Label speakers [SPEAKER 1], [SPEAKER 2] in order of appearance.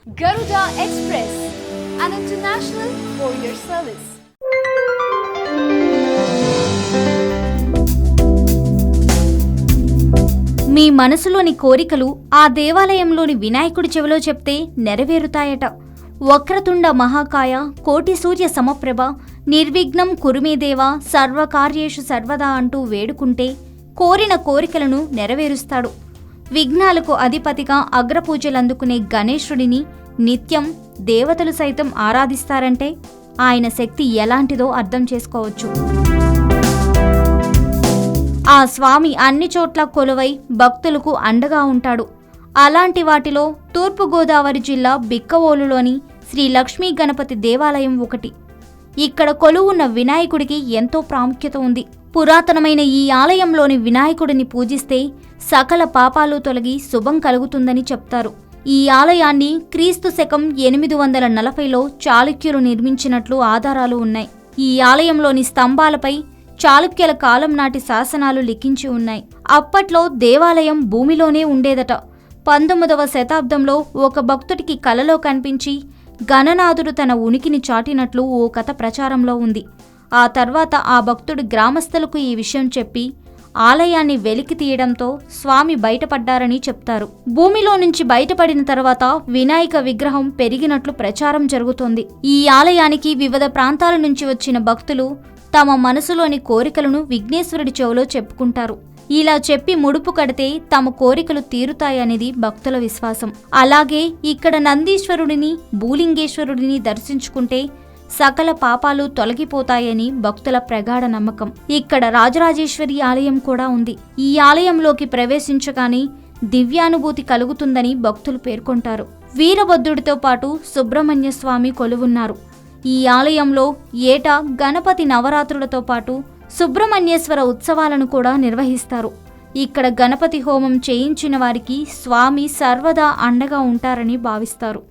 [SPEAKER 1] Garuda Express, an international courier service.
[SPEAKER 2] మీ మనసులోని కోరికలు ఆ దేవాలయంలోని వినాయకుడి చెవిలో చెప్తే నెరవేరుతాయట. వక్రతుండ మహాకాయ కోటి సూర్య సమప్రభ నిర్విఘ్నం కురుమేదేవ సర్వకార్యేషు సర్వదా అంటూ వేడుకుంటే కోరిన కోరికలను నెరవేరుస్తాడు. విఘ్నాలకు అధిపతిగా అగ్రపూజలందుకునే గణేశుడిని నిత్యం దేవతలు సైతం ఆరాధిస్తారంటే ఆయన శక్తి ఎలాంటిదో అర్థం చేసుకోవచ్చు. ఆ స్వామి అన్ని చోట్ల కొలువై భక్తులకు అండగా ఉంటాడు. అలాంటి వాటిలో తూర్పుగోదావరి జిల్లా బిక్కవోలులోని శ్రీ లక్ష్మీ గణపతి దేవాలయం ఒకటి. ఇక్కడ కొలువున్న వినాయకుడికి ఎంతో ప్రాముఖ్యత ఉంది. పురాతనమైన ఈ ఆలయంలోని వినాయకుడిని పూజిస్తే సకల పాపాలు తొలగి శుభం కలుగుతుందని చెప్తారు. ఈ ఆలయాన్ని క్రీస్తు శకం 840లో చాళుక్యులు నిర్మించినట్లు ఆధారాలు ఉన్నాయి. ఈ ఆలయంలోని స్తంభాలపై చాళుక్యుల కాలం నాటి శాసనాలు లిఖించి ఉన్నాయి. అప్పట్లో దేవాలయం భూమిలోనే ఉండేదట. 19వ శతాబ్దంలో ఒక భక్తుడికి కలలో కనిపించి గణనాథుడు తన ఉనికిని చాటినట్లు ఓ కథ ప్రచారంలో ఉంది. ఆ తర్వాత ఆ భక్తుడు గ్రామస్తులకు ఈ విషయం చెప్పి ఆలయాన్ని వెలికి తీయడంతో స్వామి బయటపడ్డారని చెప్తారు. భూమిలో నుంచి బయటపడిన తర్వాత వినాయక విగ్రహం పెరిగినట్లు ప్రచారం జరుగుతోంది. ఈ ఆలయానికి వివిధ ప్రాంతాల నుంచి వచ్చిన భక్తులు తమ మనసులోని కోరికలను విఘ్నేశ్వరుడి చెవిలో చెప్పుకుంటారు. ఇలా చెప్పి ముడుపు కడితే తమ కోరికలు తీరుతాయనేది భక్తుల విశ్వాసం. అలాగే ఇక్కడ నందీశ్వరుడిని భూలింగేశ్వరుడిని దర్శించుకుంటే సకల పాపాలు తొలగిపోతాయని భక్తుల ప్రగాఢ నమ్మకం. ఇక్కడ రాజరాజేశ్వరి ఆలయం కూడా ఉంది. ఈ ఆలయంలోకి ప్రవేశించగానే దివ్యానుభూతి కలుగుతుందని భక్తులు పేర్కొంటారు. వీరభద్రుడితో పాటు సుబ్రహ్మణ్య స్వామి కొలువున్నారు. ఈ ఆలయంలో ఏటా గణపతి నవరాత్రులతో పాటు సుబ్రహ్మణ్యేశ్వర ఉత్సవాలను కూడా నిర్వహిస్తారు. ఇక్కడ గణపతి హోమం చేయించిన వారికి స్వామి సర్వదా అండగా ఉంటారని భావిస్తారు.